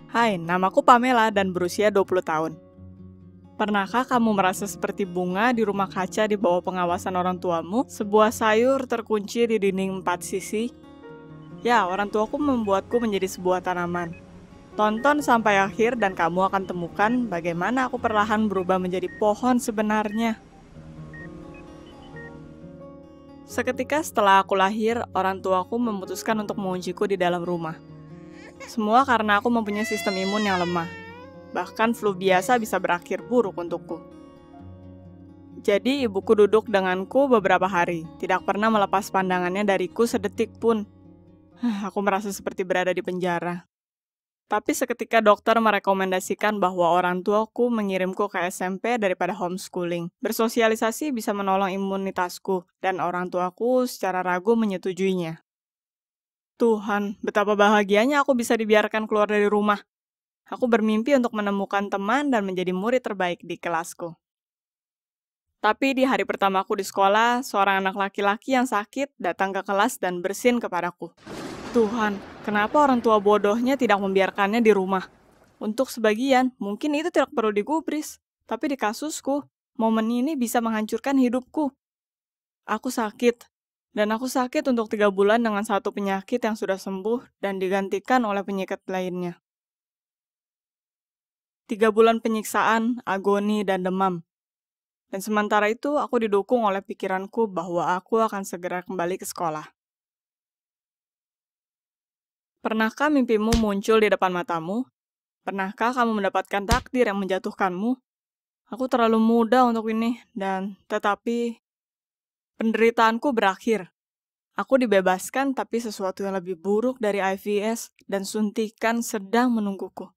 Hai, namaku Pamela dan berusia 20 tahun. Pernahkah kamu merasa seperti bunga di rumah kaca di bawah pengawasan orang tuamu? Sebuah sayur terkunci di dinding empat sisi? Ya, orang tuaku membuatku menjadi sebuah tanaman. Tonton sampai akhir dan kamu akan temukan bagaimana aku perlahan berubah menjadi pohon sebenarnya. Seketika setelah aku lahir, orang tuaku memutuskan untuk mengunciku di dalam rumah. Semua karena aku mempunyai sistem imun yang lemah. Bahkan flu biasa bisa berakhir buruk untukku. Jadi ibuku duduk denganku beberapa hari, tidak pernah melepas pandangannya dariku sedetik pun. Aku merasa seperti berada di penjara. Tapi seketika dokter merekomendasikan bahwa orang tuaku mengirimku ke SMP daripada homeschooling. Bersosialisasi bisa menolong imunitasku, dan orang tuaku secara ragu menyetujuinya. Tuhan, betapa bahagianya aku bisa dibiarkan keluar dari rumah. Aku bermimpi untuk menemukan teman dan menjadi murid terbaik di kelasku. Tapi di hari pertamaku di sekolah, seorang anak laki-laki yang sakit datang ke kelas dan bersin kepadaku. Tuhan, kenapa orang tua bodohnya tidak membiarkannya di rumah? Untuk sebagian, mungkin itu tidak perlu digubris. Tapi di kasusku, momen ini bisa menghancurkan hidupku. Aku sakit, dan aku sakit untuk 3 bulan dengan satu penyakit yang sudah sembuh dan digantikan oleh penyakit lainnya. 3 bulan penyiksaan, agoni, dan demam. Dan sementara itu, aku didukung oleh pikiranku bahwa aku akan segera kembali ke sekolah. Pernahkah mimpimu muncul di depan matamu? Pernahkah kamu mendapatkan takdir yang menjatuhkanmu? Aku terlalu muda untuk ini, dan tetapi penderitaanku berakhir. Aku dibebaskan, tapi sesuatu yang lebih buruk dari IVS dan suntikan sedang menungguku.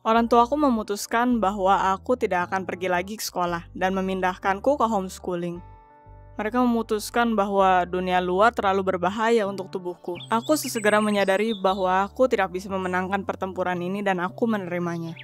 Orang tuaku memutuskan bahwa aku tidak akan pergi lagi ke sekolah dan memindahkanku ke homeschooling. Mereka memutuskan bahwa dunia luar terlalu berbahaya untuk tubuhku. Aku sesegera menyadari bahwa aku tidak bisa memenangkan pertempuran ini dan aku menerimanya.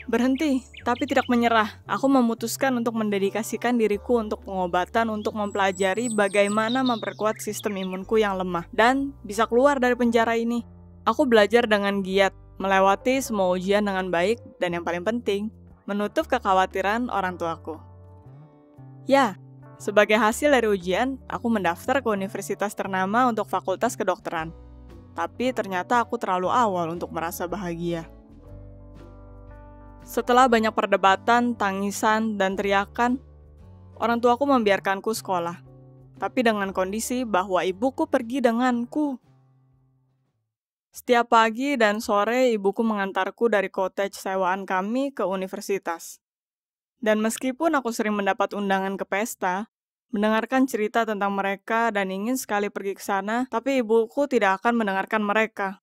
Berhenti, tapi tidak menyerah. Aku memutuskan untuk mendedikasikan diriku untuk pengobatan untuk mempelajari bagaimana memperkuat sistem imunku yang lemah dan bisa keluar dari penjara ini. Aku belajar dengan giat, melewati semua ujian dengan baik, dan yang paling penting, menutup kekhawatiran orang tuaku. Ya, sebagai hasil dari ujian, aku mendaftar ke universitas ternama untuk fakultas kedokteran. Tapi ternyata aku terlalu awal untuk merasa bahagia. Setelah banyak perdebatan, tangisan, dan teriakan, orang tuaku membiarkanku sekolah. Tapi dengan kondisi bahwa ibuku pergi denganku. Setiap pagi dan sore ibuku mengantarku dari cottage sewaan kami ke universitas. Dan meskipun aku sering mendapat undangan ke pesta, mendengarkan cerita tentang mereka dan ingin sekali pergi ke sana, tapi ibuku tidak akan mendengarkan mereka.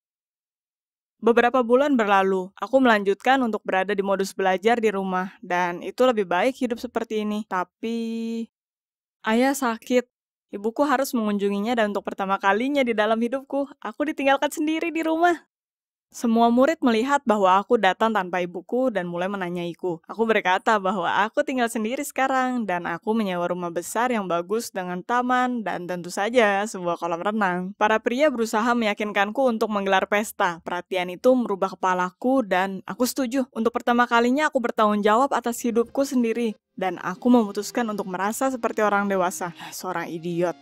Beberapa bulan berlalu, aku melanjutkan untuk berada di modus belajar di rumah, dan itu lebih baik hidup seperti ini. Tapi, ayah sakit. Ibuku harus mengunjunginya dan untuk pertama kalinya di dalam hidupku, aku ditinggalkan sendiri di rumah. Semua murid melihat bahwa aku datang tanpa ibuku dan mulai menanyaiku. Aku berkata bahwa aku tinggal sendiri sekarang dan aku menyewa rumah besar yang bagus dengan taman dan tentu saja sebuah kolam renang. Para pria berusaha meyakinkanku untuk menggelar pesta. Perhatian itu merubah kepalaku dan aku setuju. Untuk pertama kalinya aku bertanggung jawab atas hidupku sendiri dan aku memutuskan untuk merasa seperti orang dewasa. Seorang idiot.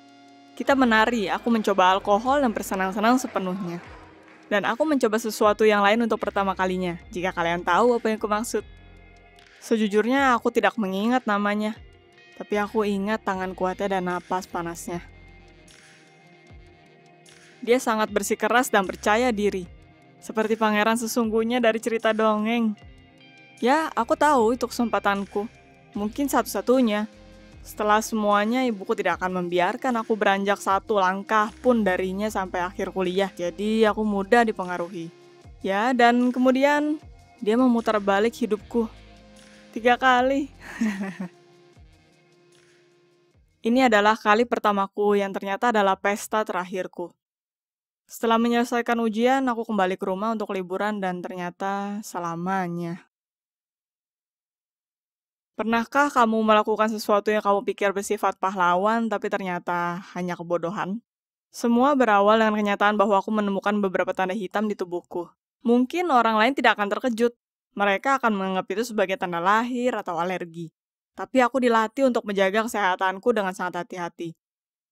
Kita menari, aku mencoba alkohol dan bersenang-senang sepenuhnya. Dan aku mencoba sesuatu yang lain untuk pertama kalinya, jika kalian tahu apa yang kumaksud. Sejujurnya aku tidak mengingat namanya, tapi aku ingat tangan kuatnya dan napas panasnya. Dia sangat bersikeras dan percaya diri, seperti pangeran sesungguhnya dari cerita dongeng. Ya, aku tahu itu kesempatanku, mungkin satu-satunya. Setelah semuanya, ibuku tidak akan membiarkan aku beranjak satu langkah pun darinya sampai akhir kuliah. Jadi aku mudah dipengaruhi. Ya, dan kemudian dia memutar balik hidupku 3 kali. Ini adalah kali pertamaku yang ternyata adalah pesta terakhirku. Setelah menyelesaikan ujian, aku kembali ke rumah untuk liburan dan ternyata selamanya. Pernahkah kamu melakukan sesuatu yang kamu pikir bersifat pahlawan, tapi ternyata hanya kebodohan? Semua berawal dengan kenyataan bahwa aku menemukan beberapa tanda hitam di tubuhku. Mungkin orang lain tidak akan terkejut. Mereka akan menganggap itu sebagai tanda lahir atau alergi. Tapi aku dilatih untuk menjaga kesehatanku dengan sangat hati-hati.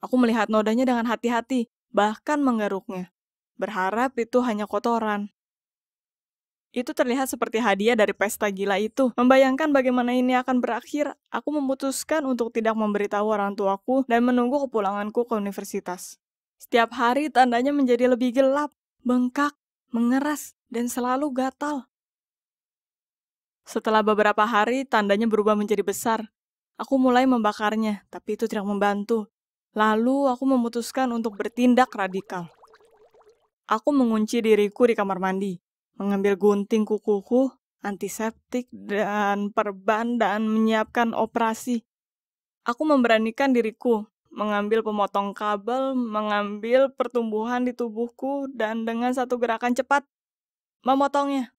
Aku melihat nodanya dengan hati-hati, bahkan menggaruknya. Berharap itu hanya kotoran. Itu terlihat seperti hadiah dari pesta gila itu. Membayangkan bagaimana ini akan berakhir, aku memutuskan untuk tidak memberitahu orang tuaku dan menunggu kepulanganku ke universitas. Setiap hari tandanya menjadi lebih gelap, bengkak, mengeras, dan selalu gatal. Setelah beberapa hari, tandanya berubah menjadi besar. Aku mulai membakarnya, tapi itu tidak membantu. Lalu aku memutuskan untuk bertindak radikal. Aku mengunci diriku di kamar mandi, mengambil gunting kukuku, antiseptik, dan perban, dan menyiapkan operasi. Aku memberanikan diriku, mengambil pemotong kabel, mengambil pertumbuhan di tubuhku, dan dengan satu gerakan cepat, memotongnya.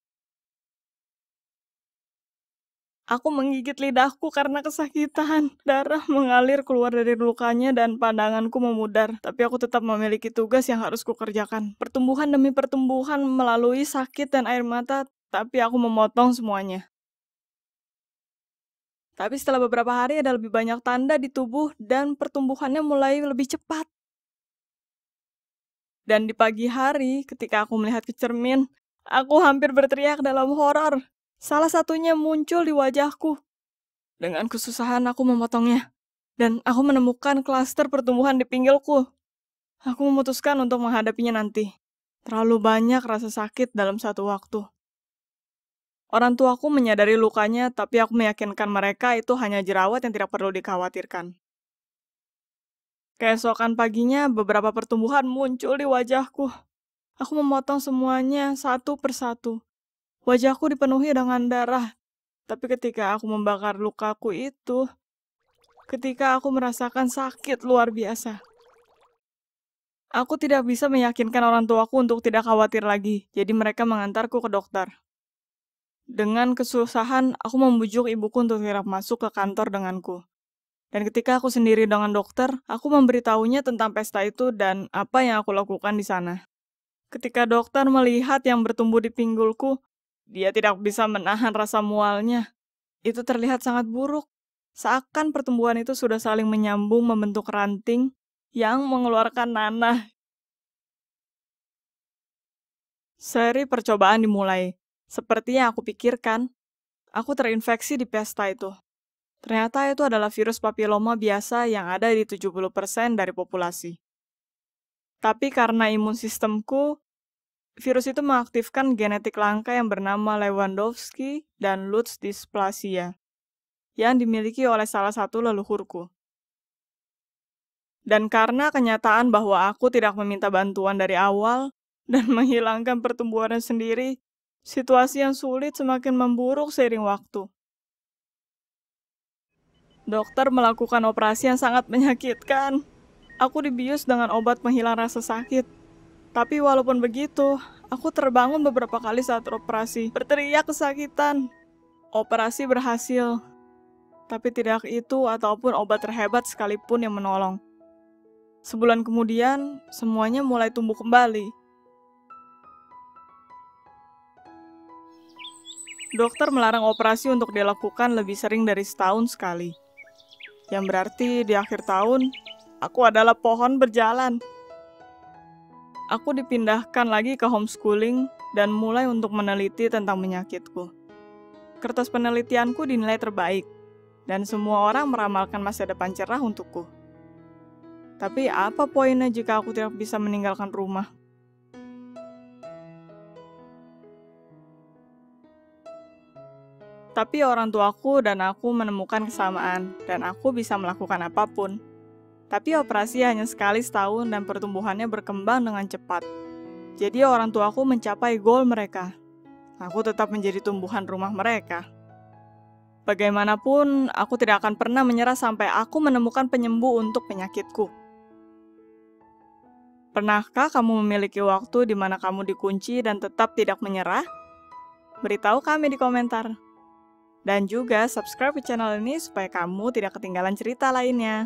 Aku menggigit lidahku karena kesakitan. Darah mengalir keluar dari lukanya dan pandanganku memudar. Tapi aku tetap memiliki tugas yang harus kukerjakan. Pertumbuhan demi pertumbuhan melalui sakit dan air mata, tapi aku memotong semuanya. Tapi setelah beberapa hari ada lebih banyak tanda di tubuh dan pertumbuhannya mulai lebih cepat. Dan di pagi hari, ketika aku melihat ke cermin, aku hampir berteriak dalam horor. Salah satunya muncul di wajahku. Dengan kesusahan aku memotongnya, dan aku menemukan klaster pertumbuhan di pinggulku. Aku memutuskan untuk menghadapinya nanti. Terlalu banyak rasa sakit dalam satu waktu. Orang tuaku menyadari lukanya, tapi aku meyakinkan mereka itu hanya jerawat yang tidak perlu dikhawatirkan. Keesokan paginya, beberapa pertumbuhan muncul di wajahku. Aku memotong semuanya satu persatu. Wajahku dipenuhi dengan darah, tapi ketika aku membakar lukaku itu, ketika aku merasakan sakit luar biasa. Aku tidak bisa meyakinkan orang tuaku untuk tidak khawatir lagi, jadi mereka mengantarku ke dokter. Dengan kesusahan, aku membujuk ibuku untuk tidak masuk ke kantor denganku. Dan ketika aku sendiri dengan dokter, aku memberitahunya tentang pesta itu dan apa yang aku lakukan di sana. Ketika dokter melihat yang bertumbuh di pinggulku, dia tidak bisa menahan rasa mualnya. Itu terlihat sangat buruk. Seakan pertumbuhan itu sudah saling menyambung membentuk ranting yang mengeluarkan nanah. Seri percobaan dimulai. Seperti yang aku pikirkan, aku terinfeksi di pesta itu. Ternyata itu adalah virus papiloma biasa yang ada di 70% dari populasi. Tapi karena imun sistemku, virus itu mengaktifkan genetik langka yang bernama Lewandowski dan Lutz dysplasia, yang dimiliki oleh salah satu leluhurku. Dan karena kenyataan bahwa aku tidak meminta bantuan dari awal dan menghilangkan pertumbuhannya sendiri, situasi yang sulit semakin memburuk seiring waktu. Dokter melakukan operasi yang sangat menyakitkan. Aku dibius dengan obat penghilang rasa sakit. Tapi walaupun begitu, aku terbangun beberapa kali saat operasi, berteriak kesakitan. Operasi berhasil, tapi tidak itu ataupun obat terhebat sekalipun yang menolong. Sebulan kemudian, semuanya mulai tumbuh kembali. Dokter melarang operasi untuk dilakukan lebih sering dari setahun sekali. Yang berarti di akhir tahun, aku adalah pohon berjalan. Aku dipindahkan lagi ke homeschooling dan mulai untuk meneliti tentang penyakitku. Kertas penelitianku dinilai terbaik, dan semua orang meramalkan masa depan cerah untukku. Tapi apa poinnya jika aku tidak bisa meninggalkan rumah? Tapi orang tuaku dan aku menemukan kesamaan, dan aku bisa melakukan apapun. Tapi operasi hanya sekali setahun dan pertumbuhannya berkembang dengan cepat. Jadi orang tuaku mencapai goal mereka. Aku tetap menjadi tumbuhan rumah mereka. Bagaimanapun, aku tidak akan pernah menyerah sampai aku menemukan penyembuh untuk penyakitku. Pernahkah kamu memiliki waktu di mana kamu dikunci dan tetap tidak menyerah? Beritahu kami di komentar. Dan juga subscribe ke channel ini supaya kamu tidak ketinggalan cerita lainnya.